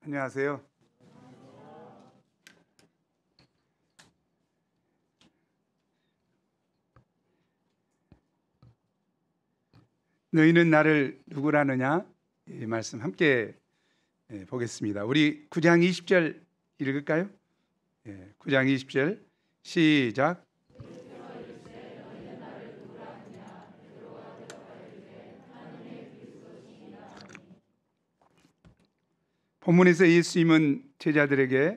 안녕하세요. 너희는 나를 누구라느냐? 이 말씀 함께 보겠습니다. 우리 9장 20절 읽을까요? 9장 20절 시작. 본문에서 예수님은 제자들에게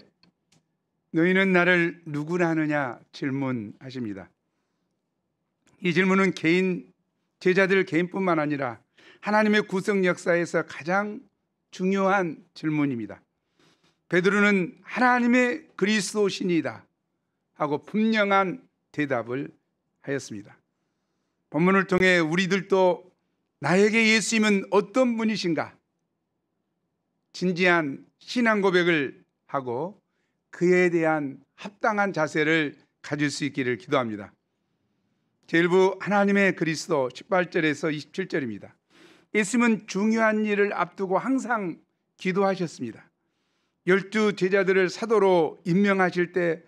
너희는 나를 누구라 하느냐 질문하십니다. 이 질문은 제자들 개인뿐만 아니라 하나님의 구성 역사에서 가장 중요한 질문입니다. 베드로는 하나님의 그리스도신이다 하고 분명한 대답을 하였습니다. 본문을 통해 우리들도 나에게 예수님은 어떤 분이신가? 진지한 신앙 고백을 하고 그에 대한 합당한 자세를 가질 수 있기를 기도합니다. 제1부 하나님의 그리스도 18절에서 27절입니다. 예수님은 중요한 일을 앞두고 항상 기도하셨습니다. 12 제자들을 사도로 임명하실 때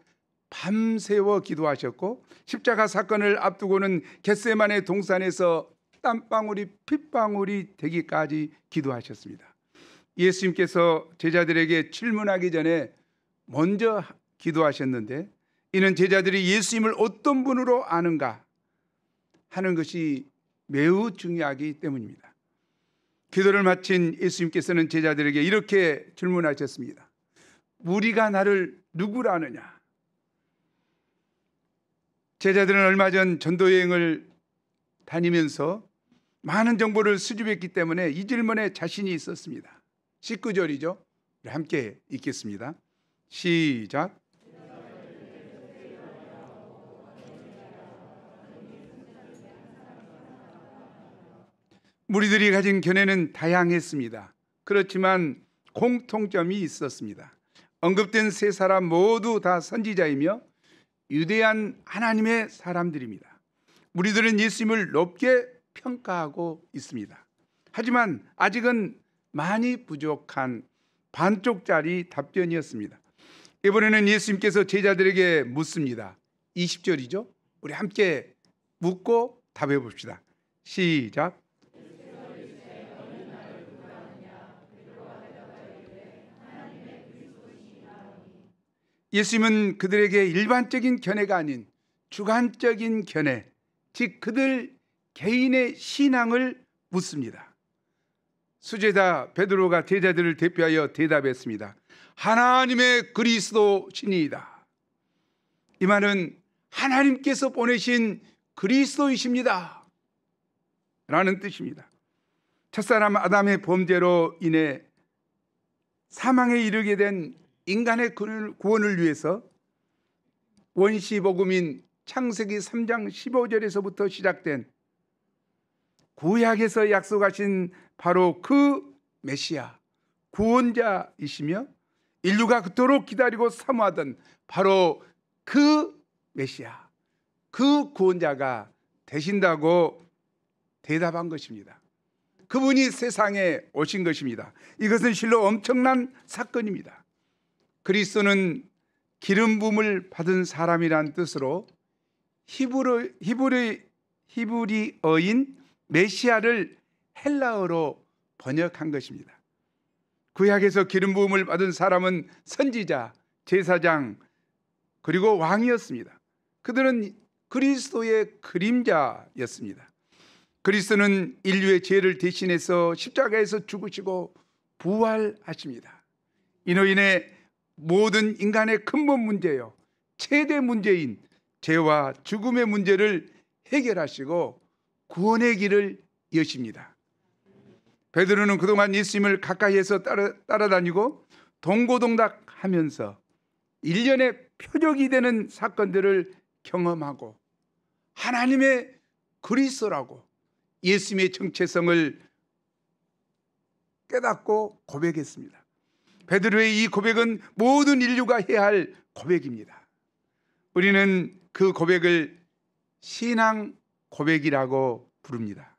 밤새워 기도하셨고 십자가 사건을 앞두고는 겟세마네 동산에서 땀방울이 핏방울이 되기까지 기도하셨습니다. 예수님께서 제자들에게 질문하기 전에 먼저 기도하셨는데 이는 제자들이 예수님을 어떤 분으로 아는가 하는 것이 매우 중요하기 때문입니다. 기도를 마친 예수님께서는 제자들에게 이렇게 질문하셨습니다. 우리가 나를 누구라 하느냐? 제자들은 얼마 전 전도여행을 다니면서 많은 정보를 수집했기 때문에 이 질문에 자신이 있었습니다. 19절이죠. 함께 읽겠습니다. 시작. 무리들이 가진 견해는 다양했습니다. 그렇지만 공통점이 있었습니다. 언급된 세 사람 모두 다 선지자이며 유대한 하나님의 사람들입니다. 무리들은 예수님을 높게 평가하고 있습니다. 하지만 아직은 많이 부족한 반쪽짜리 답변이었습니다. 이번에는 예수님께서 제자들에게 묻습니다. 20절이죠. 우리 함께 묻고 답해 봅시다. 시작. 예수님은 그들에게 일반적인 견해가 아닌 주관적인 견해, 즉 그들 개인의 신앙을 묻습니다. 수제자 베드로가 제자들을 대표하여 대답했습니다. 하나님의 그리스도신이다. 이 말은 하나님께서 보내신 그리스도이십니다 라는 뜻입니다. 첫사람 아담의 범죄로 인해 사망에 이르게 된 인간의 구원을 위해서 원시복음인 창세기 3장 15절에서부터 시작된 구약에서 약속하신 바로 그 메시아 구원자이시며 인류가 그토록 기다리고 사모하던 바로 그 메시아 그 구원자가 되신다고 대답한 것입니다. 그분이 세상에 오신 것입니다. 이것은 실로 엄청난 사건입니다. 그리스도는 기름 부음을 받은 사람이란 뜻으로 히브리어인 메시아를 헬라어로 번역한 것입니다. 구약에서 기름 부음을 받은 사람은 선지자, 제사장 그리고 왕이었습니다. 그들은 그리스도의 그림자였습니다. 그리스도는 인류의 죄를 대신해서 십자가에서 죽으시고 부활하십니다. 이로 인해 모든 인간의 근본 문제요 최대 문제인 죄와 죽음의 문제를 해결하시고 구원의 길을 여십니다. 베드로는 그동안 예수님을 가까이에서 따라다니고 동고동락하면서 일련의 표적이 되는 사건들을 경험하고 하나님의 그리스도라고 예수님의 정체성을 깨닫고 고백했습니다. 베드로의 이 고백은 모든 인류가 해야 할 고백입니다. 우리는 그 고백을 신앙 고백이라고 부릅니다.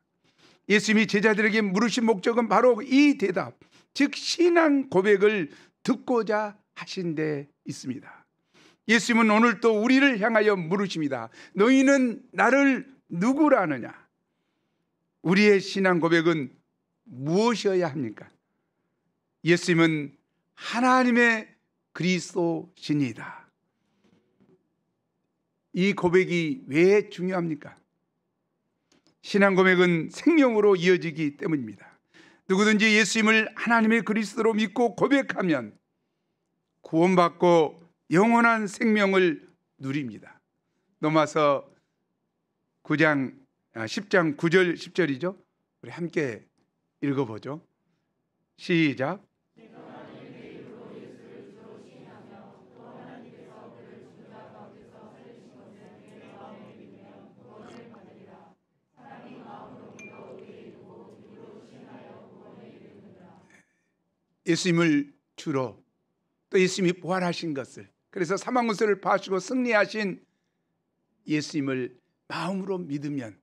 예수님이 제자들에게 물으신 목적은 바로 이 대답, 즉 신앙 고백을 듣고자 하신 데 있습니다. 예수님은 오늘도 우리를 향하여 물으십니다. 너희는 나를 누구라 하느냐? 우리의 신앙 고백은 무엇이어야 합니까? 예수님은 하나님의 그리스도시니이다. 이 고백이 왜 중요합니까? 신앙 고백은 생명으로 이어지기 때문입니다. 누구든지 예수님을 하나님의 그리스도로 믿고 고백하면 구원받고 영원한 생명을 누립니다. 로마서 10장 9절 10절이죠. 우리 함께 읽어보죠. 시작. 예수님을 주로, 또 예수님이 부활하신 것을, 그래서 사망문서를 파시고 승리하신 예수님을 마음으로 믿으면,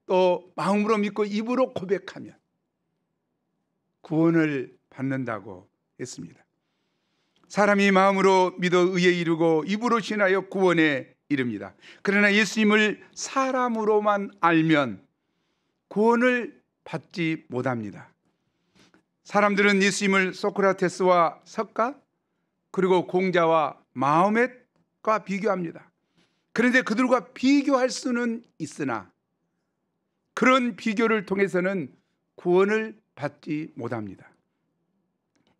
또 마음으로 믿고 입으로 고백하면 구원을 받는다고 했습니다. 사람이 마음으로 믿어 의에 이르고 입으로 신하여 구원에 이릅니다. 그러나 예수님을 사람으로만 알면 구원을 받지 못합니다. 사람들은 예수님을 소크라테스와 석가, 그리고 공자와 마호멧과 비교합니다. 그런데 그들과 비교할 수는 있으나 그런 비교를 통해서는 구원을 받지 못합니다.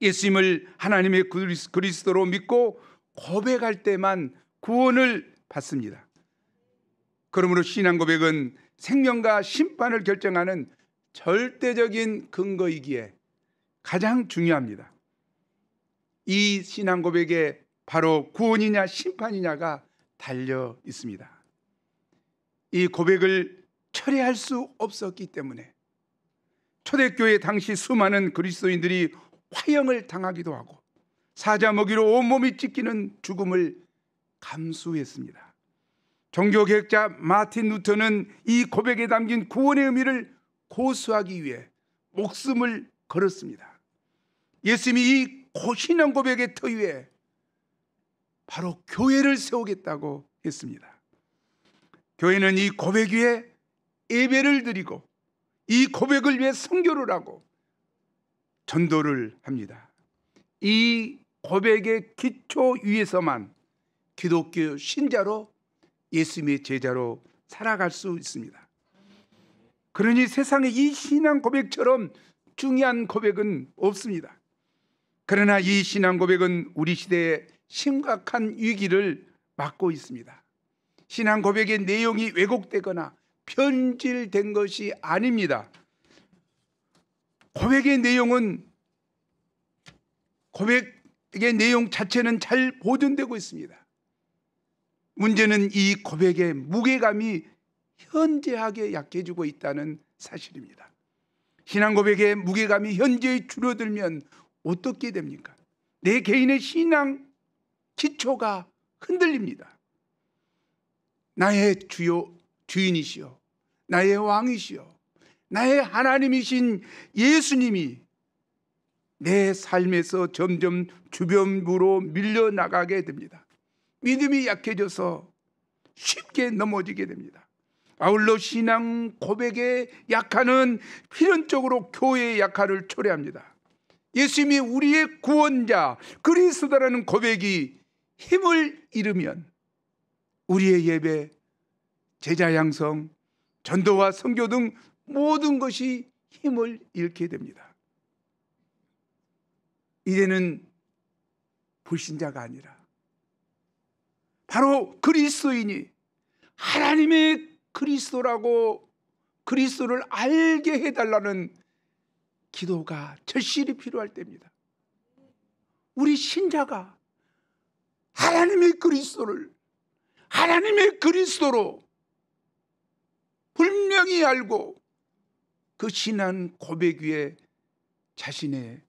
예수님을 하나님의 그리스도로 믿고 고백할 때만 구원을 받습니다. 그러므로 신앙 고백은 생명과 심판을 결정하는 절대적인 근거이기에 가장 중요합니다. 이 신앙 고백에 바로 구원이냐 심판이냐가 달려 있습니다. 이 고백을 철회할 수 없었기 때문에 초대교회 당시 수많은 그리스도인들이 화형을 당하기도 하고 사자 먹이로 온몸이 찢기는 죽음을 감수했습니다. 종교개혁자 마틴 루터는 이 고백에 담긴 구원의 의미를 고수하기 위해 목숨을 걸었습니다. 예수님이 이 신앙 고백의 터 위에 바로 교회를 세우겠다고 했습니다. 교회는 이 고백 위에 예배를 드리고 이 고백을 위해 선교를 하고 전도를 합니다. 이 고백의 기초 위에서만 기독교 신자로 예수님의 제자로 살아갈 수 있습니다. 그러니 세상에 이 신앙 고백처럼 중요한 고백은 없습니다. 그러나 이 신앙 고백은 우리 시대의 심각한 위기를 맞고 있습니다. 신앙 고백의 내용이 왜곡되거나 편질된 것이 아닙니다. 고백의 내용 자체는 잘 보존되고 있습니다. 문제는 이 고백의 무게감이 현저하게 약해지고 있다는 사실입니다. 신앙 고백의 무게감이 현저히 줄어들면 어떻게 됩니까? 내 개인의 신앙 기초가 흔들립니다. 나의 주인이시여, 나의 왕이시여, 나의 하나님이신 예수님이 내 삶에서 점점 주변부로 밀려나가게 됩니다. 믿음이 약해져서 쉽게 넘어지게 됩니다. 아울러 신앙 고백의 약화는 필연적으로 교회의 약화를 초래합니다. 예수님이 우리의 구원자 그리스도라는 고백이 힘을 잃으면 우리의 예배, 제자 양성, 전도와 선교 등 모든 것이 힘을 잃게 됩니다. 이제는 불신자가 아니라 바로 그리스도인이 하나님의 그리스도라고 그리스도를 알게 해달라는 기도가 절실히 필요할 때입니다. 우리 신자가 하나님의 그리스도로 분명히 알고 그 신앙 고백 위에 자신의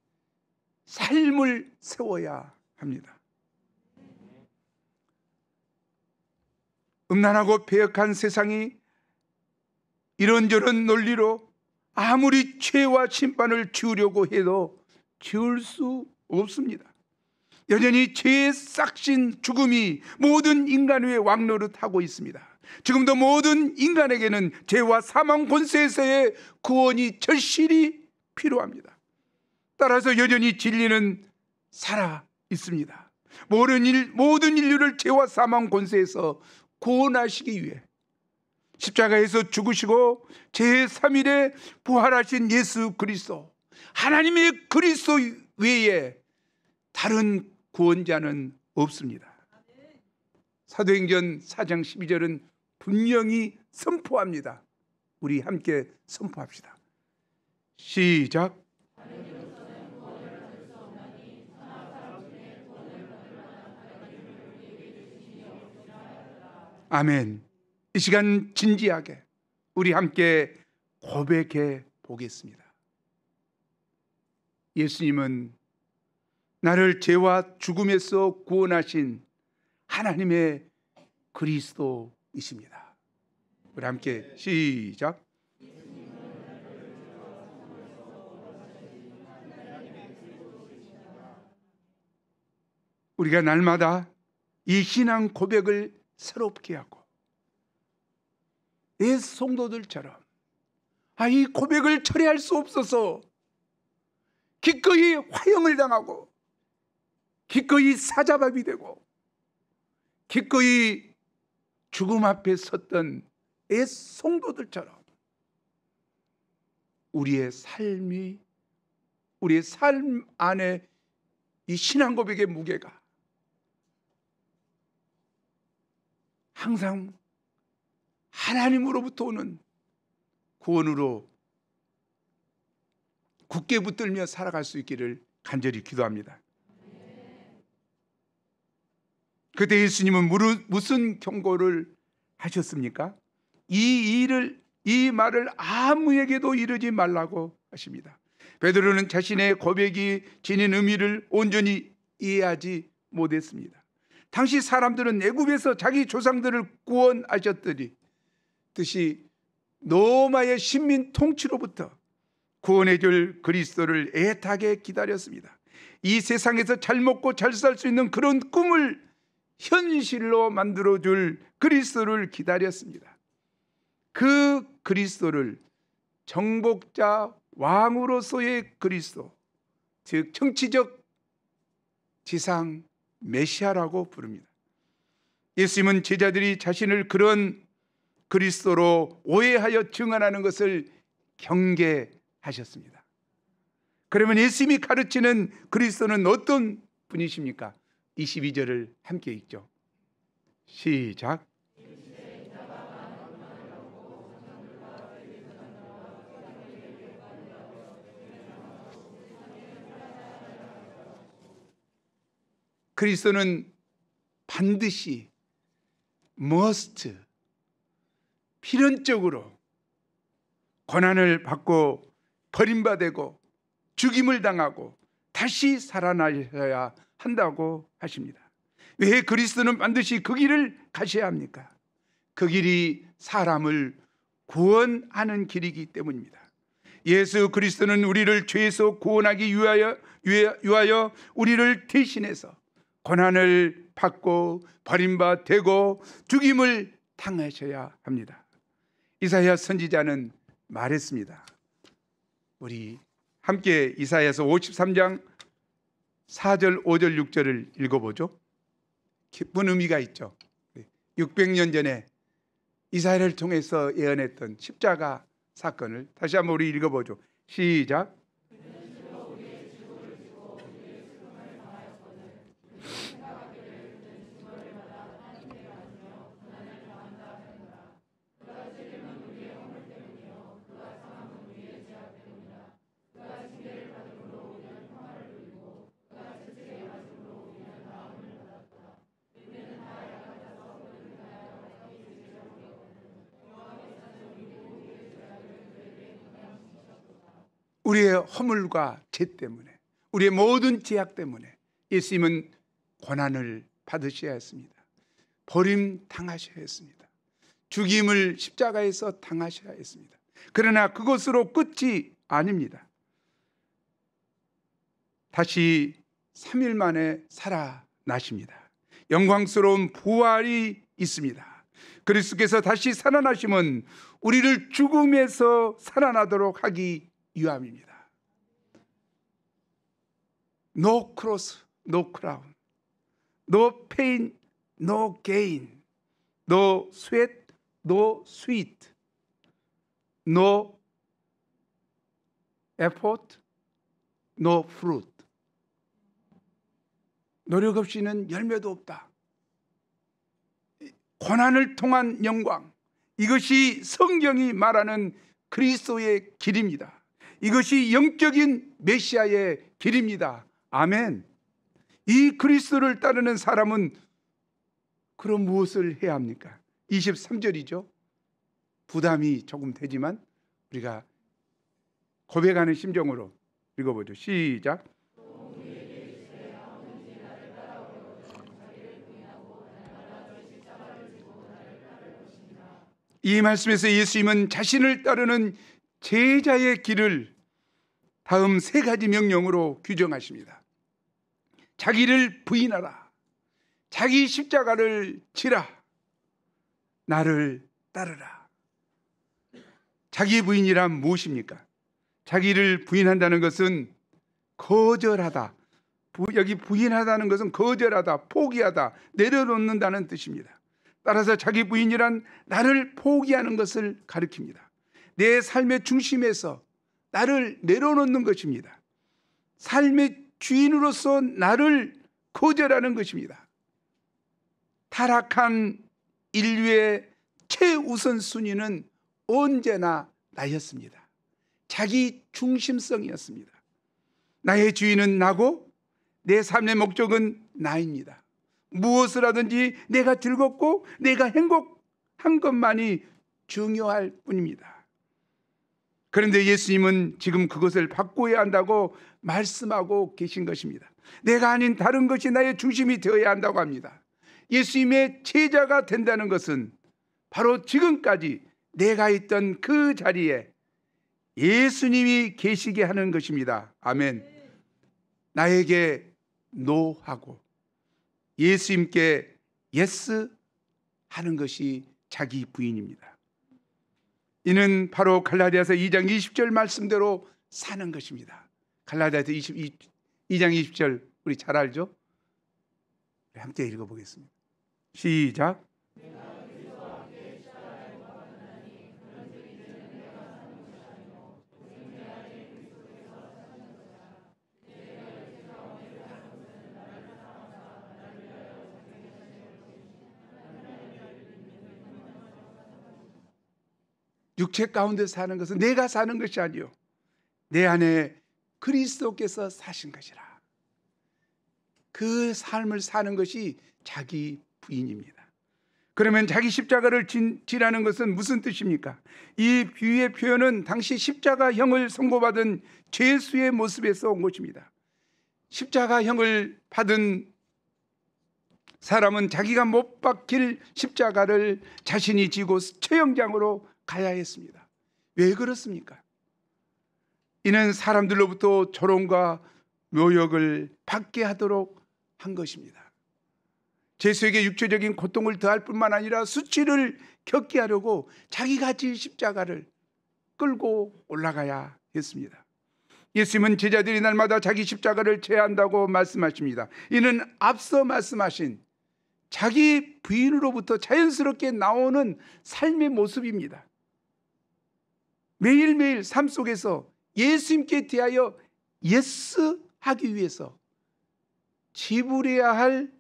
삶을 세워야 합니다. 음란하고 배역한 세상이 이런저런 논리로 아무리 죄와 심판을 지우려고 해도 지울 수 없습니다. 여전히 죄의 싹신 죽음이 모든 인간 위에 왕노릇하고 있습니다. 지금도 모든 인간에게는 죄와 사망 권세에서의 구원이 절실히 필요합니다. 따라서 여전히 진리는 살아 있습니다. 모든 인류를 죄와 사망 권세에서 구원하시기 위해 십자가에서 죽으시고 제3일에 부활하신 예수 그리스도, 하나님의 그리스도 외에 다른 구원자는 없습니다. 사도행전 4장 12절은 분명히 선포합니다. 우리 함께 선포합시다. 시작. 아멘. 이 시간 진지하게 우리 함께 고백해 보겠습니다. 예수님은 나를 죄와 죽음에서 구원하신 하나님의 그리스도이십니다. 우리 함께 시작. 우리가 날마다 이 신앙 고백을 새롭게 하고 옛 성도들처럼 이 고백을 철회할 수 없어서 기꺼이 화형을 당하고 기꺼이 사자밥이 되고 기꺼이 죽음 앞에 섰던 옛 성도들처럼 우리의 삶 안에 이 신앙 고백의 무게가 항상 하나님으로부터 오는 구원으로 굳게 붙들며 살아갈 수 있기를 간절히 기도합니다. 그때 예수님은 무슨 경고를 하셨습니까? 이 말을 아무에게도 이르지 말라고 하십니다. 베드로는 자신의 고백이 지닌 의미를 온전히 이해하지 못했습니다. 당시 사람들은 애굽에서 자기 조상들을 구원하셨듯이 로마의 식민 통치로부터 구원해 줄 그리스도를 애타게 기다렸습니다. 이 세상에서 잘 먹고 잘 살 수 있는 그런 꿈을 현실로 만들어줄 그리스도를 기다렸습니다. 그 그리스도를 정복자 왕으로서의 그리스도, 즉 정치적 지상 메시아라고 부릅니다. 예수님은 제자들이 자신을 그런 그리스도로 오해하여 증언하는 것을 경계하셨습니다. 그러면 예수님이 가르치는 그리스도는 어떤 분이십니까? 22절을 함께 읽죠. 시작. 그리스도는 반드시 must 필연적으로 고난을 받고 버림받고 죽임을 당하고 다시 살아나셔야 한다고 하십니다. 왜 그리스도는 반드시 그 길을 가셔야 합니까? 그 길이 사람을 구원하는 길이기 때문입니다. 예수 그리스도는 우리를 죄에서 구원하기 위하여 우리를 대신해서 고난을 받고 버림받고 죽임을 당하셔야 합니다. 이사야 선지자는 말했습니다. 우리 함께 이사야서 53장 4절, 5절, 6절을 읽어보죠. 깊은 의미가 있죠. 600년 전에 이사야를 통해서 예언했던 십자가 사건을 다시 한번 우리 읽어보죠. 시작. 우리의 허물과 죄 때문에, 우리의 모든 죄악 때문에 예수님은 고난을 받으셔야 했습니다. 버림당하셔야 했습니다. 죽임을 십자가에서 당하셔야 했습니다. 그러나 그것으로 끝이 아닙니다. 다시 3일 만에 살아나십니다. 영광스러운 부활이 있습니다. 그리스도께서 다시 살아나심은 우리를 죽음에서 살아나도록 하기 위함입니다. No cross, no crown. No pain, no gain. No sweat, no sweet. No effort, no fruit. 노력 없이는 열매도 없다. 고난을 통한 영광, 이것이 성경이 말하는 그리스도의 길입니다. 이것이 영적인 메시아의 길입니다. 아멘. 이 그리스도를 따르는 사람은 그럼 무엇을 해야 합니까? 23절이죠. 부담이 조금 되지만 우리가 고백하는 심정으로 읽어보죠. 시작. 이 말씀에서 예수님은 자신을 따르는 제자의 길을 다음 3가지 명령으로 규정하십니다. 자기를 부인하라. 자기 십자가를 지라. 나를 따르라. 자기 부인이란 무엇입니까? 자기를 부인한다는 것은 거절하다. 여기 부인하다는 것은 거절하다, 포기하다, 내려놓는다는 뜻입니다. 따라서 자기 부인이란 나를 포기하는 것을 가리킵니다. 내 삶의 중심에서 나를 내려놓는 것입니다. 삶의 주인으로서 나를 거절하는 것입니다. 타락한 인류의 최우선 순위는 언제나 나였습니다. 자기 중심성이었습니다. 나의 주인은 나고 내 삶의 목적은 나입니다. 무엇을 하든지 내가 즐겁고 내가 행복한 것만이 중요할 뿐입니다. 그런데 예수님은 지금 그것을 바꿔야 한다고 말씀하고 계신 것입니다. 내가 아닌 다른 것이 나의 중심이 되어야 한다고 합니다. 예수님의 제자가 된다는 것은 바로 지금까지 내가 있던 그 자리에 예수님이 계시게 하는 것입니다. 아멘. 나에게 노하고 예수님께 예스 하는 것이 자기 부인입니다. 이는 바로 갈라디아서 2장 20절 말씀대로 사는 것입니다. 갈라디아서 2장 20절 우리 잘 알죠? 함께 읽어보겠습니다. 시작. 육체 가운데 사는 것은 내가 사는 것이 아니요 내 안에 그리스도께서 사신 것이라. 그 삶을 사는 것이 자기 부인입니다. 그러면 자기 십자가를 지라는 것은 무슨 뜻입니까? 이 비유의 표현은 당시 십자가형을 선고받은 죄수의 모습에서 온 것입니다. 십자가형을 받은 사람은 자기가 못 박힐 십자가를 자신이 지고 처형장으로 가야 했습니다. 왜 그렇습니까? 이는 사람들로부터 조롱과 모욕을 받게 하도록 한 것입니다. 죄수에게 육체적인 고통을 더할 뿐만 아니라 수치를 겪게 하려고 자기가 질 십자가를 끌고 올라가야 했습니다. 예수님은 제자들이 날마다 자기 십자가를 져야 한다고 말씀하십니다. 이는 앞서 말씀하신 자기 부인으로부터 자연스럽게 나오는 삶의 모습입니다. 매일매일 삶 속에서 예수님께 대하여 예스 하기 위해서 지불해야 할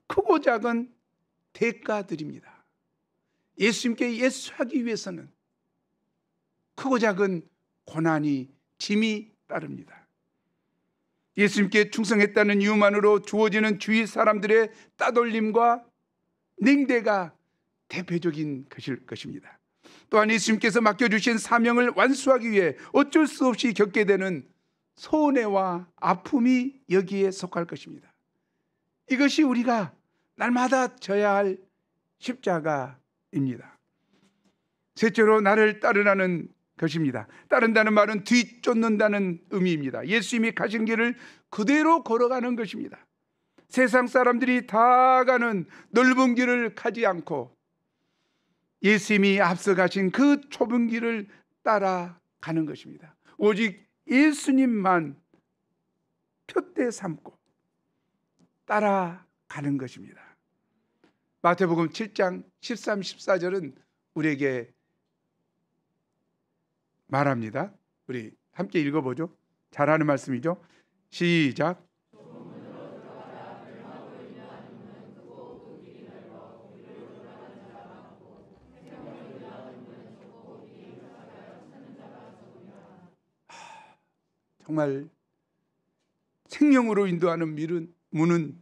크고 작은 대가들입니다. 예수님께 예스 하기 위해서는 크고 작은 고난이 짐이 따릅니다. 예수님께 충성했다는 이유만으로 주어지는 주위 사람들의 따돌림과 냉대가 대표적인 것일 것입니다. 또한 예수님께서 맡겨주신 사명을 완수하기 위해 어쩔 수 없이 겪게 되는 손해와 아픔이 여기에 속할 것입니다. 이것이 우리가 날마다 져야 할 십자가입니다. 셋째로 나를 따르라는 것입니다. 따른다는 말은 뒤쫓는다는 의미입니다. 예수님이 가신 길을 그대로 걸어가는 것입니다. 세상 사람들이 다 가는 넓은 길을 가지 않고 예수님이 앞서 가신 그 좁은 길을 따라가는 것입니다. 오직 예수님만 표대 삼고 따라가는 것입니다. 마태복음 7장 13, 14절은 우리에게 말합니다. 우리 함께 읽어보죠. 잘하는 말씀이죠. 시작. 정말 생명으로 인도하는 문은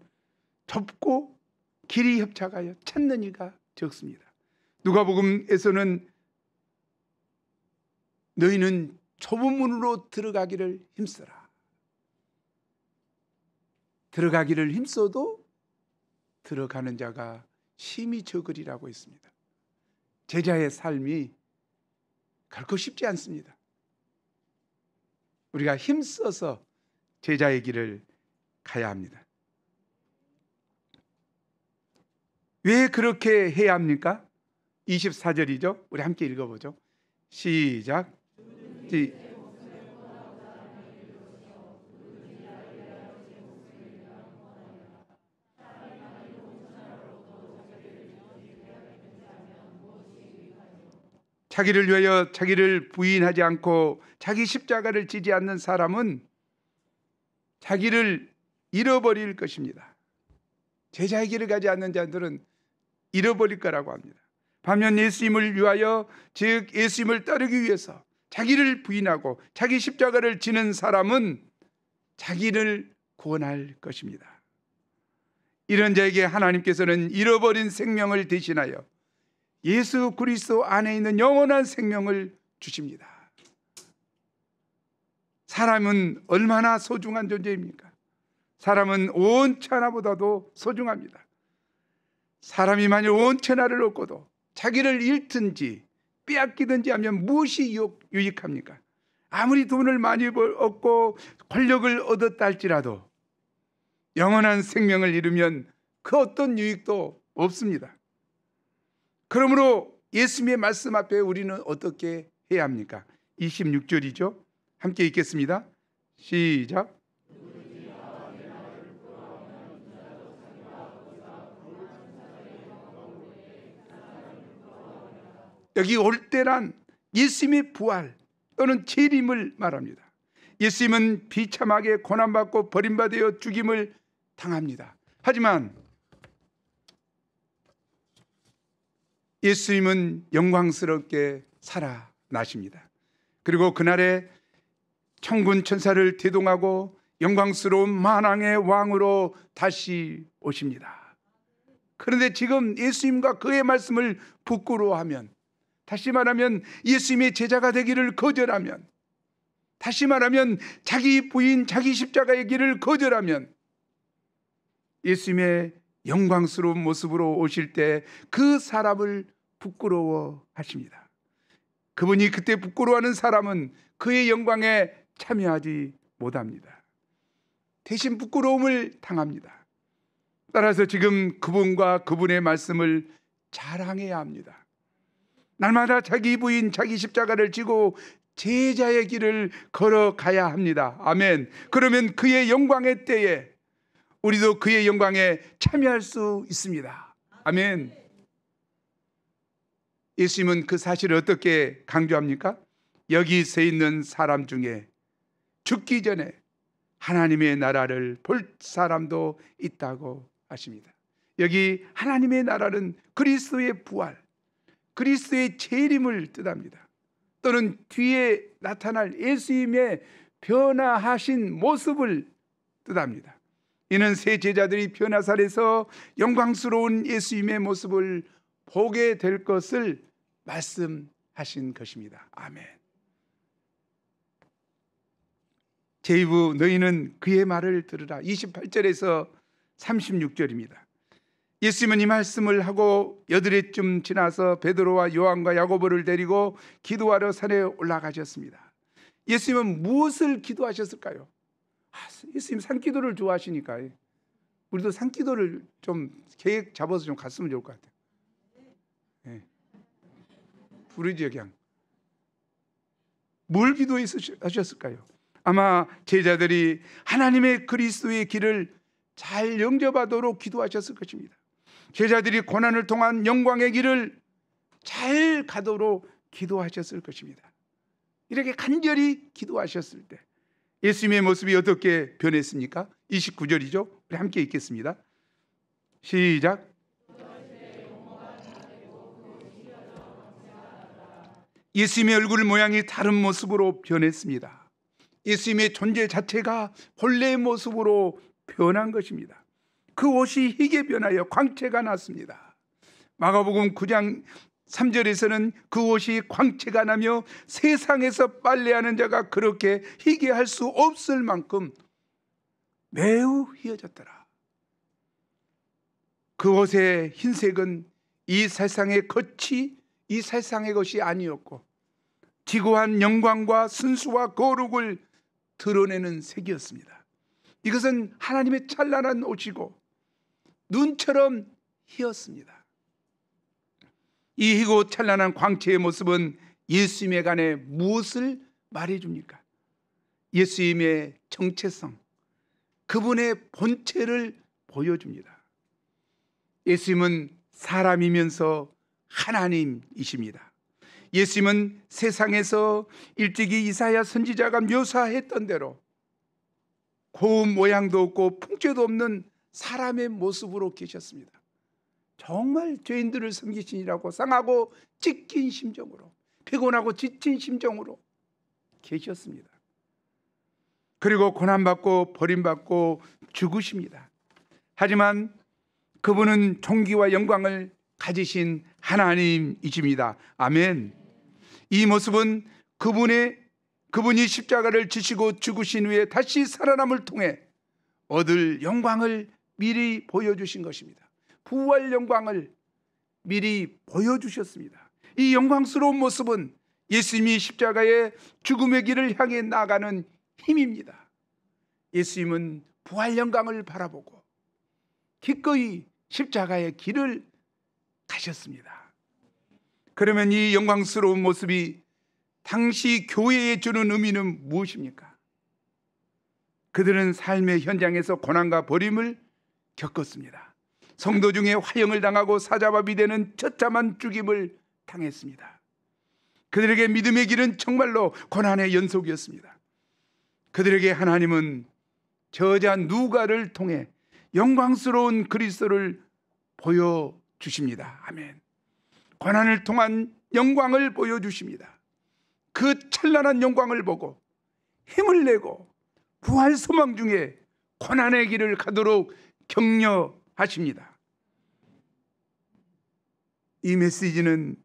좁고 길이 협착하여 찾는 이가 적습니다. 누가복음에서는 너희는 좁은 문으로 들어가기를 힘써라. 들어가기를 힘써도 들어가는 자가 심히 적으리라고 했습니다. 제자의 삶이 결코 쉽지 않습니다. 우리가 힘써서 제자의 길을 가야 합니다. 왜 그렇게 해야 합니까? 24절이죠. 우리 함께 읽어보죠. 시작. 자기를 위하여 자기를 부인하지 않고 자기 십자가를 지지 않는 사람은 자기를 잃어버릴 것입니다. 제자의 길을 가지 않는 자들은 잃어버릴 거라고 합니다. 반면 예수님을 위하여, 즉 예수님을 따르기 위해서 자기를 부인하고 자기 십자가를 지는 사람은 자기를 구원할 것입니다. 이런 자에게 하나님께서는 잃어버린 생명을 대신하여 예수 그리스도 안에 있는 영원한 생명을 주십니다. 사람은 얼마나 소중한 존재입니까? 사람은 온 천하보다도 소중합니다. 사람이 만일 온 천하를 얻고도 자기를 잃든지 빼앗기든지 하면 무엇이 유익합니까? 아무리 돈을 많이 얻고 권력을 얻었다 할지라도 영원한 생명을 잃으면 그 어떤 유익도 없습니다. 그러므로 예수님의 말씀 앞에 우리는 어떻게 해야 합니까? 26절이죠. 함께 읽겠습니다. 시작. 여기 올 때란 예수님의 부활 또는 재림을 말합니다. 예수님은 비참하게 고난받고 버림받아 죽임을 당합니다. 하지만 예수님은 영광스럽게 살아나십니다. 그리고 그날에 천군 천사를 대동하고 영광스러운 만왕의 왕으로 다시 오십니다. 그런데 지금 예수님과 그의 말씀을 부끄러워하면, 다시 말하면 예수님의 제자가 되기를 거절하면, 다시 말하면 자기 부인 자기 십자가의 길을 거절하면 예수님의 영광스러운 모습으로 오실 때 그 사람을 부끄러워하십니다. 그분이 그때 부끄러워하는 사람은 그의 영광에 참여하지 못합니다. 대신 부끄러움을 당합니다. 따라서 지금 그분과 그분의 말씀을 자랑해야 합니다. 날마다 자기 부인 자기 십자가를 지고 제자의 길을 걸어가야 합니다. 아멘. 그러면 그의 영광의 때에 우리도 그의 영광에 참여할 수 있습니다. 아멘. 예수님은 그 사실을 어떻게 강조합니까? 여기 서 있는 사람 중에 죽기 전에 하나님의 나라를 볼 사람도 있다고 하십니다. 여기 하나님의 나라는 그리스도의 부활, 그리스도의 재림을 뜻합니다. 또는 뒤에 나타날 예수님의 변화하신 모습을 뜻합니다. 이는 새 제자들이 변화살에서 영광스러운 예수님의 모습을 보게 될 것을 말씀하신 것입니다. 아멘. 제이부 너희는 그의 말을 들으라. 28절에서 36절입니다. 예수님은 이 말씀을 하고 여드레쯤 지나서 베드로와 요한과 야고보를 데리고 기도하러 산에 올라가셨습니다. 예수님은 무엇을 기도하셨을까요? 예수님 산기도를 좋아하시니까 우리도 산기도를 좀 계획 잡아서 좀 갔으면 좋을 것 같아요. 네. 부르죠 그냥. 뭘 기도하셨을까요? 아마 제자들이 하나님의 그리스도의 길을 잘 영접하도록 기도하셨을 것입니다. 제자들이 고난을 통한 영광의 길을 잘 가도록 기도하셨을 것입니다. 이렇게 간절히 기도하셨을 때 예수님의 모습이 어떻게 변했습니까? 29절이죠. 우리 함께 읽겠습니다. 시작. 예수님의 얼굴 모양이 다른 모습으로 변했습니다. 예수님의 존재 자체가 본래의 모습으로 변한 것입니다. 그 옷이 희게 변하여 광채가 났습니다. 마가복음 9장 3절에서는 그 옷이 광채가 나며 세상에서 빨래하는 자가 그렇게 희게 할 수 없을 만큼 매우 희어졌더라. 그 옷의 흰색은 이 세상의 것이 이 세상의 것이 아니었고 지고한 영광과 순수와 거룩을 드러내는 색이었습니다. 이것은 하나님의 찬란한 옷이고 눈처럼 희었습니다. 이 희고 찬란한 광채의 모습은 예수님에 관해 무엇을 말해줍니까? 예수님의 정체성, 그분의 본체를 보여줍니다. 예수님은 사람이면서 하나님이십니다. 예수님은 세상에서 일찍이 이사야 선지자가 묘사했던 대로 고운 모양도 없고 풍채도 없는 사람의 모습으로 계셨습니다. 정말 죄인들을 섬기시니라고 상하고 찢긴 심정으로, 피곤하고 지친 심정으로 계셨습니다. 그리고 고난받고 버림받고 죽으십니다. 하지만 그분은 존귀와 영광을 가지신 하나님이십니다. 아멘. 이 모습은 그분이 십자가를 지시고 죽으신 후에 다시 살아남을 통해 얻을 영광을 미리 보여주신 것입니다. 부활 영광을 미리 보여주셨습니다. 이 영광스러운 모습은 예수님이 십자가의 죽음의 길을 향해 나가는 힘입니다. 예수님은 부활 영광을 바라보고 기꺼이 십자가의 길을 가셨습니다. 그러면 이 영광스러운 모습이 당시 교회에 주는 의미는 무엇입니까? 그들은 삶의 현장에서 고난과 버림을 겪었습니다. 성도 중에 화형을 당하고 사자밥이 되는 처참한 죽임을 당했습니다. 그들에게 믿음의 길은 정말로 고난의 연속이었습니다. 그들에게 하나님은 저자 누가를 통해 영광스러운 그리스도를 보여주십니다. 아멘. 고난을 통한 영광을 보여주십니다. 그 찬란한 영광을 보고 힘을 내고 부활 소망 중에 고난의 길을 가도록 격려하십니다. 이 메시지는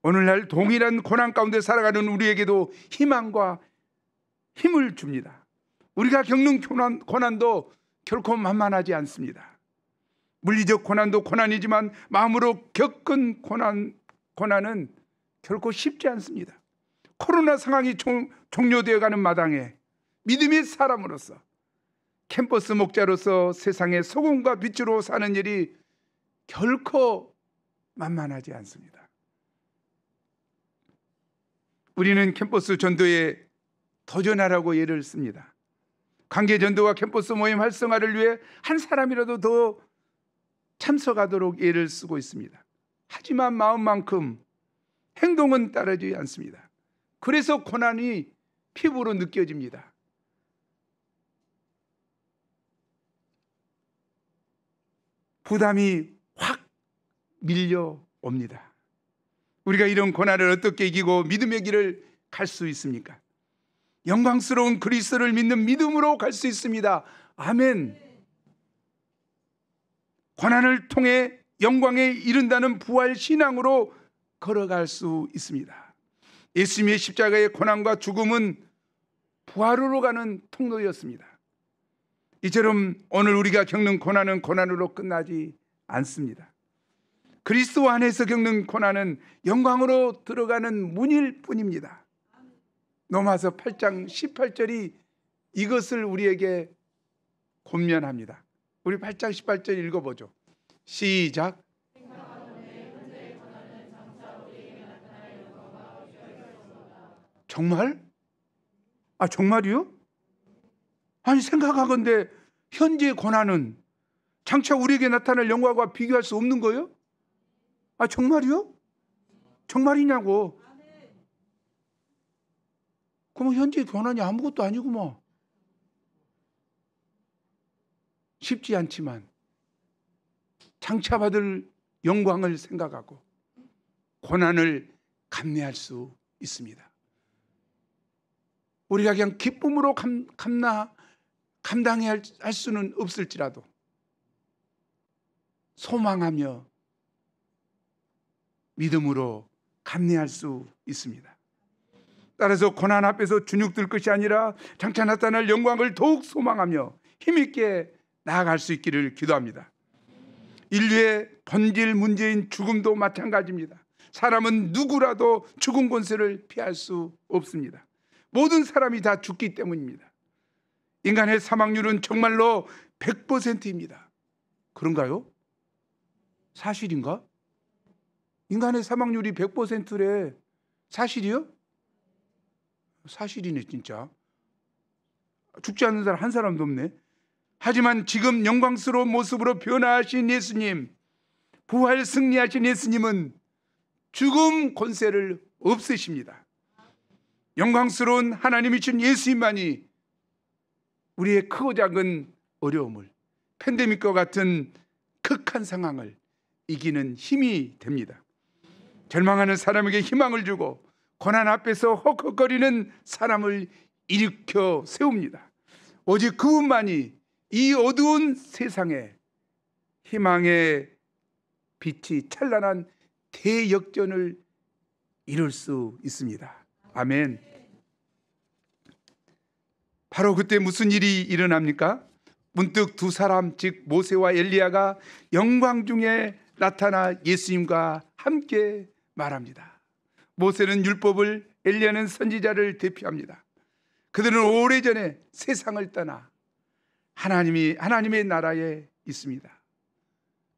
오늘날 동일한 고난 가운데 살아가는 우리에게도 희망과 힘을 줍니다. 우리가 겪는 고난도 결코 만만하지 않습니다. 물리적 고난도 고난이지만 마음으로 겪은 고난은 결코 쉽지 않습니다. 코로나 상황이 종료되어 가는 마당에 믿음의 사람으로서 캠퍼스 목자로서 세상의 소금과 빛으로 사는 일이 결코 만만하지 않습니다. 우리는 캠퍼스 전도에 도전하라고 예를 씁니다. 관계 전도와 캠퍼스 모임 활성화를 위해 한 사람이라도 더 참석하도록 예를 쓰고 있습니다. 하지만 마음만큼 행동은 따르지 않습니다. 그래서 고난이 피부로 느껴집니다. 부담이 확 밀려옵니다. 우리가 이런 고난을 어떻게 이기고 믿음의 길을 갈 수 있습니까? 영광스러운 그리스도를 믿는 믿음으로 갈 수 있습니다. 아멘. 고난을 통해 영광에 이른다는 부활 신앙으로 걸어갈 수 있습니다. 예수님의 십자가의 고난과 죽음은 부활으로 가는 통로였습니다. 이처럼 오늘 우리가 겪는 고난은 고난으로 끝나지 않습니다. 그리스도 안에서 겪는 고난은 영광으로 들어가는 문일 뿐입니다. 로마서 8장 18절이 이것을 우리에게 권면합니다. 우리 8장 18절 읽어보죠. 시작. 정말? 정말이요? 아니, 생각하건대 현재의 고난은 장차 우리에게 나타날 영광과 비교할 수 없는 거예요? 정말이요? 정말이냐고. 그럼 현재의 고난이 아무것도 아니고 뭐. 쉽지 않지만 장차 받을 영광을 생각하고 고난을 감내할 수 있습니다. 우리가 그냥 기쁨으로 감당해야 할 수는 없을지라도 소망하며 믿음으로 감내할 수 있습니다. 따라서 고난 앞에서 주눅들 것이 아니라 장차 나타날 영광을 더욱 소망하며 힘있게 나아갈 수 있기를 기도합니다. 인류의 본질 문제인 죽음도 마찬가지입니다. 사람은 누구라도 죽음 권세를 피할 수 없습니다. 모든 사람이 다 죽기 때문입니다. 인간의 사망률은 정말로 100%입니다. 그런가요? 사실인가? 인간의 사망률이 100%래. 사실이요? 사실이네 진짜. 죽지 않는 사람 한 사람도 없네. 하지만 지금 영광스러운 모습으로 변화하신 예수님, 부활 승리하신 예수님은 죽음 권세를 없애십니다. 영광스러운 하나님이신 예수님만이 우리의 크고 작은 어려움을, 팬데믹과 같은 극한 상황을 이기는 힘이 됩니다. 절망하는 사람에게 희망을 주고 고난 앞에서 헉헉거리는 사람을 일으켜 세웁니다. 오직 그분만이 이 어두운 세상에 희망의 빛이 찬란한 대역전을 이룰 수 있습니다. 아멘. 바로 그때 무슨 일이 일어납니까? 문득 두 사람, 즉 모세와 엘리야가 영광 중에 나타나 예수님과 함께 말합니다. 모세는 율법을, 엘리야는 선지자를 대표합니다. 그들은 오래전에 세상을 떠나 하나님의 나라에 있습니다.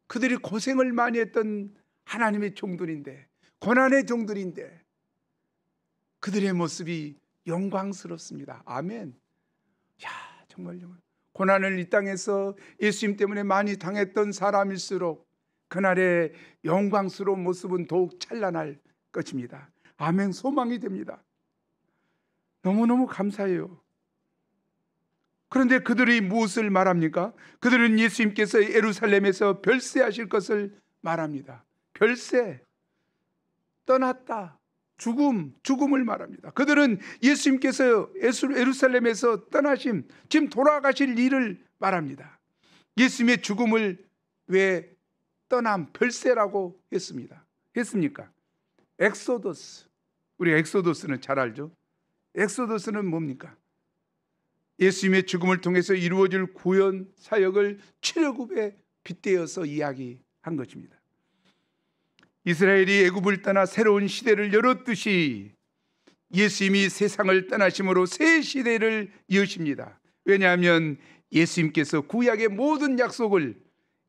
그들이 고생을 많이 했던 하나님의 종들인데, 고난의 종들인데 그들의 모습이 영광스럽습니다. 아멘. 정말 고난을 이 땅에서 예수님 때문에 많이 당했던 사람일수록 그날의 영광스러운 모습은 더욱 찬란할 것입니다. 아멘. 소망이 됩니다. 너무너무 감사해요. 그런데 그들이 무엇을 말합니까? 그들은 예수님께서 예루살렘에서 별세하실 것을 말합니다. 별세, 떠났다, 죽음을 말합니다. 그들은 예수님께서 예루살렘에서 떠나심, 지금 돌아가실 일을 말합니다. 예수님의 죽음을 왜 떠남, 별세라고 했습니까? 엑소더스. 우리가 엑소더스는 잘 알죠? 엑소더스는 뭡니까? 예수님의 죽음을 통해서 이루어질 구원 사역을 출애굽에 빗대어서 이야기한 것입니다. 이스라엘이 애굽을 떠나 새로운 시대를 열었듯이 예수님이 세상을 떠나심으로 새 시대를 여십니다. 왜냐하면 예수님께서 구약의 모든 약속을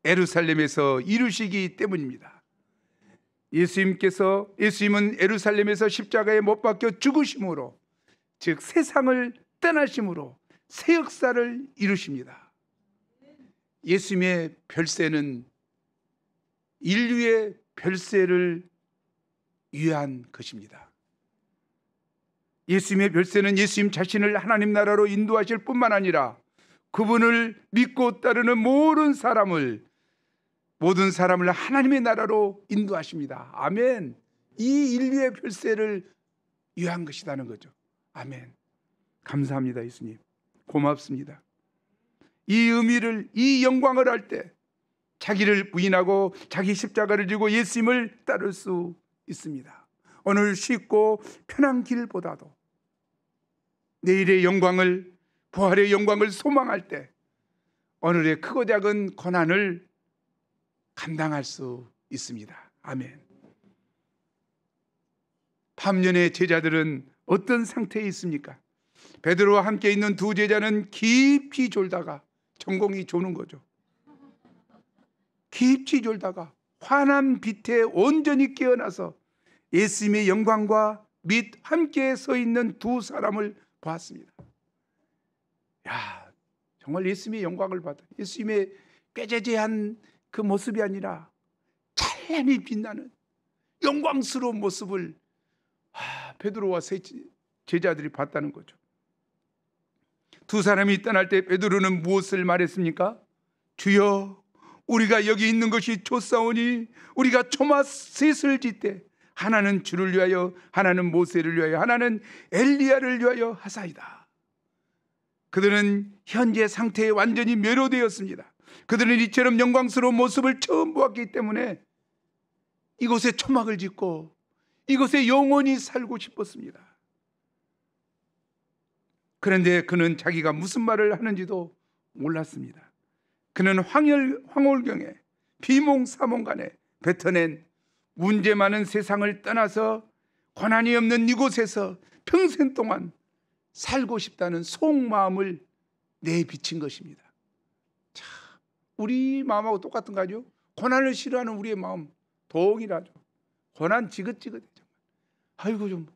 예루살렘에서 이루시기 때문입니다. 예수님은 예루살렘에서 십자가에 못 박혀 죽으심으로, 즉 세상을 떠나심으로 새 역사를 이루십니다. 예수님의 별세는 인류의 별세를 위한 것입니다. 예수님의 별세는 예수님 자신을 하나님 나라로 인도하실 뿐만 아니라 그분을 믿고 따르는 모든 사람을 하나님의 나라로 인도하십니다. 아멘. 이 인류의 별세를 위한 것이라는 거죠. 아멘. 감사합니다. 예수님 고맙습니다. 이 의미를, 이 영광을 할 때 자기를 부인하고 자기 십자가를 지고 예수님을 따를 수 있습니다. 오늘 쉽고 편한 길보다도 내일의 영광을, 부활의 영광을 소망할 때 오늘의 크고 작은 고난을 감당할 수 있습니다. 아멘. 밤년의 제자들은 어떤 상태에 있습니까? 베드로와 함께 있는 두 제자는 깊이 졸다가, 전공이 조는 거죠. 깊이 졸다가 환한 빛에 온전히 깨어나서 예수님의 영광과 및 함께 서 있는 두 사람을 보았습니다. 야, 정말 예수님의 영광을 받아, 예수님의 꾀죄죄한 그 모습이 아니라 찬란히 빛나는 영광스러운 모습을 베드로와 제자들이 봤다는 거죠. 두 사람이 떠날 때 베드로는 무엇을 말했습니까? 주여, 우리가 여기 있는 것이 좋사오니 우리가 초마 셋을 짓되 하나는 주를 위하여, 하나는 모세를 위하여, 하나는 엘리야를 위하여 하사이다. 그들은 현재 상태에 완전히 멸호되었습니다. 그들은 이처럼 영광스러운 모습을 처음 보았기 때문에 이곳에 초막을 짓고 이곳에 영원히 살고 싶었습니다. 그런데 그는 자기가 무슨 말을 하는지도 몰랐습니다. 그는 황홀경에 비몽사몽간에 뱉어낸 문제 많은 세상을 떠나서 고난이 없는 이곳에서 평생 동안 살고 싶다는 속마음을 내비친 것입니다. 참, 우리 마음하고 똑같은 거죠. 고난을 싫어하는 우리의 마음 동일하죠. 고난 지긋지긋해. 아이고, 좀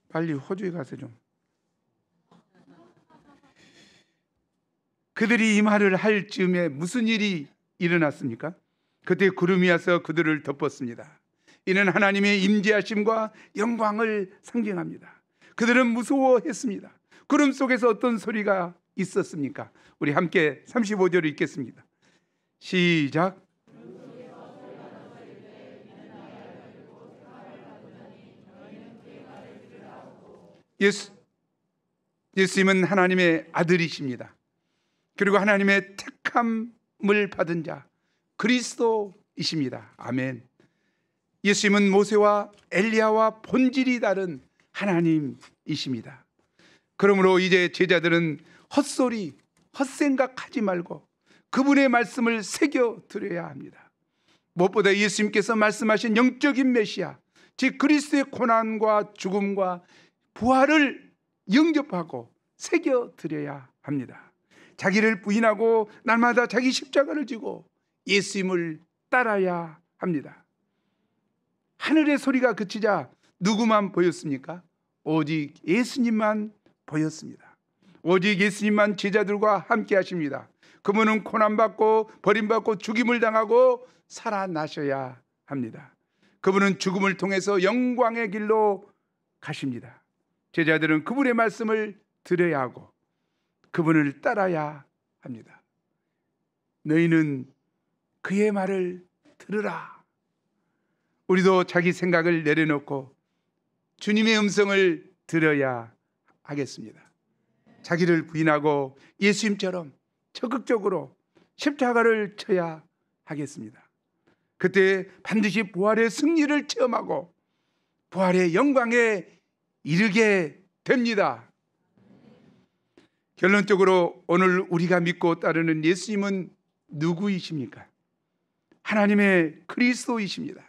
빨리 호주에 가서 좀. 그들이 이 말을 할 즈음에 무슨 일이 일어났습니까? 그때 구름이 와서 그들을 덮었습니다. 이는 하나님의 임재하심과 영광을 상징합니다. 그들은 무서워했습니다. 구름 속에서 어떤 소리가 있었습니까? 우리 함께 35절을 읽겠습니다. 시작. 예수님은 하나님의 아들이십니다. 그리고 하나님의 택함을 받은 자, 그리스도이십니다. 아멘. 예수님은 모세와 엘리야와 본질이 다른 하나님이십니다. 그러므로 이제 제자들은 헛소리, 헛생각하지 말고 그분의 말씀을 새겨 들어야 합니다. 무엇보다 예수님께서 말씀하신 영적인 메시아, 즉 그리스도의 고난과 죽음과 부활을 영접하고 새겨 드려야 합니다. 자기를 부인하고 날마다 자기 십자가를 지고 예수님을 따라야 합니다. 하늘의 소리가 그치자 누구만 보였습니까? 오직 예수님만 보였습니다. 오직 예수님만 제자들과 함께 하십니다. 그분은 고난받고 버림받고 죽임을 당하고 살아나셔야 합니다. 그분은 죽음을 통해서 영광의 길로 가십니다. 제자들은 그분의 말씀을 들어야 하고 그분을 따라야 합니다. 너희는 그의 말을 들으라. 우리도 자기 생각을 내려놓고 주님의 음성을 들어야 하겠습니다. 자기를 부인하고 예수님처럼 적극적으로 십자가를 쳐야 하겠습니다. 그때 반드시 부활의 승리를 체험하고 부활의 영광에 이르게 됩니다. 결론적으로 오늘 우리가 믿고 따르는 예수님은 누구이십니까? 하나님의 그리스도이십니다.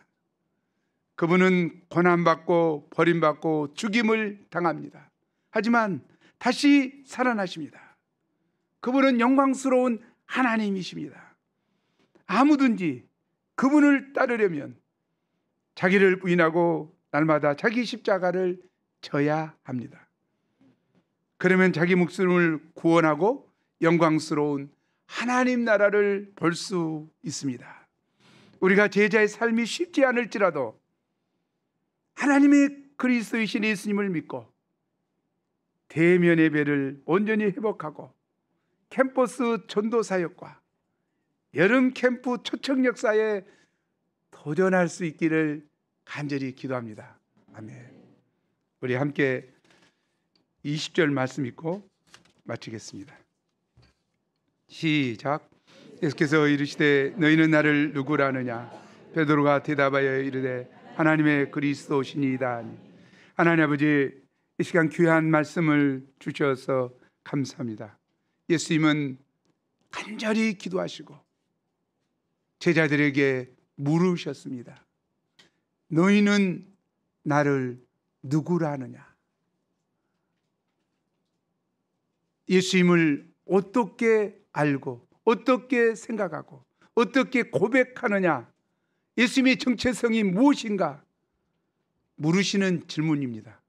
그분은 고난받고 버림받고 죽임을 당합니다. 하지만 다시 살아나십니다. 그분은 영광스러운 하나님이십니다. 아무든지 그분을 따르려면 자기를 부인하고 날마다 자기 십자가를 져야 합니다. 그러면 자기 목숨을 구원하고 영광스러운 하나님 나라를 볼 수 있습니다. 우리가 제자의 삶이 쉽지 않을지라도 하나님의 그리스도이신 예수님을 믿고 대면 예배를 온전히 회복하고 캠퍼스 전도 사역과 여름 캠프 초청 역사에 도전할 수 있기를 간절히 기도합니다. 아멘. 우리 함께 20절 말씀 읽고 마치겠습니다. 시작. 예수께서 이르시되 너희는 나를 누구라 하느냐? 베드로가 대답하여 이르되 하나님의 그리스도시니이다. 하나님 아버지, 이 시간 귀한 말씀을 주셔서 감사합니다. 예수님은 간절히 기도하시고 제자들에게 물으셨습니다. 너희는 나를 누구라 하느냐? 예수님을 어떻게 알고 어떻게 생각하고 어떻게 고백하느냐? 예수님의 정체성이 무엇인가? 물으시는 질문입니다.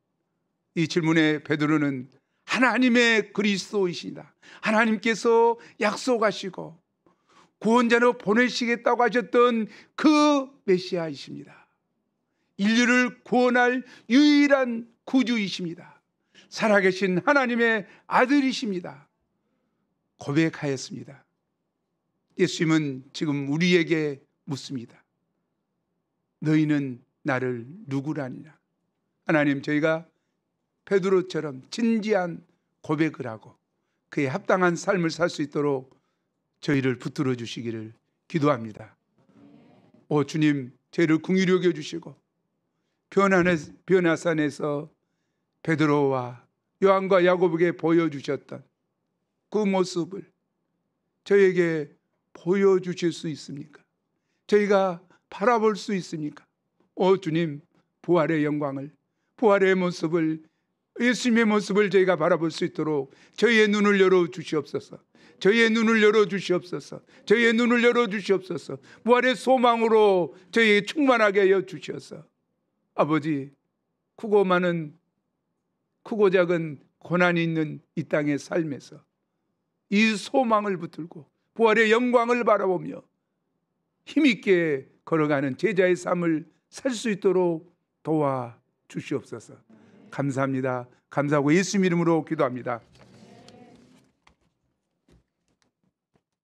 이 질문에 베드로는 하나님의 그리스도이시다, 하나님께서 약속하시고 구원자로 보내시겠다고 하셨던 그 메시아이십니다. 인류를 구원할 유일한 구주이십니다. 살아계신 하나님의 아들이십니다. 고백하였습니다. 예수님은 지금 우리에게 묻습니다. 너희는 나를 누구라느냐? 하나님, 저희가 베드로처럼 진지한 고백을 하고 그에 합당한 삶을 살 수 있도록 저희를 붙들어 주시기를 기도합니다. 오 주님, 저희를 긍휼히 여겨 주시고 변화산에서 베드로와 요한과 야고보에게 보여주셨던 그 모습을 저희에게 보여주실 수 있습니까? 저희가 바라볼 수 있습니까? 오 주님, 부활의 영광을, 부활의 모습을, 예수님의 모습을 저희가 바라볼 수 있도록 저희의 눈을 열어주시옵소서. 저희의 눈을 열어주시옵소서. 저희의 눈을 열어주시옵소서. 부활의 소망으로 저희에게 충만하게 하여 주시옵소서. 아버지, 크고 작은 고난이 있는 이 땅의 삶에서 이 소망을 붙들고 부활의 영광을 바라보며 힘있게 걸어가는 제자의 삶을 살 수 있도록 도와주시옵소서. 감사합니다. 감사하고 예수님 이름으로 기도합니다.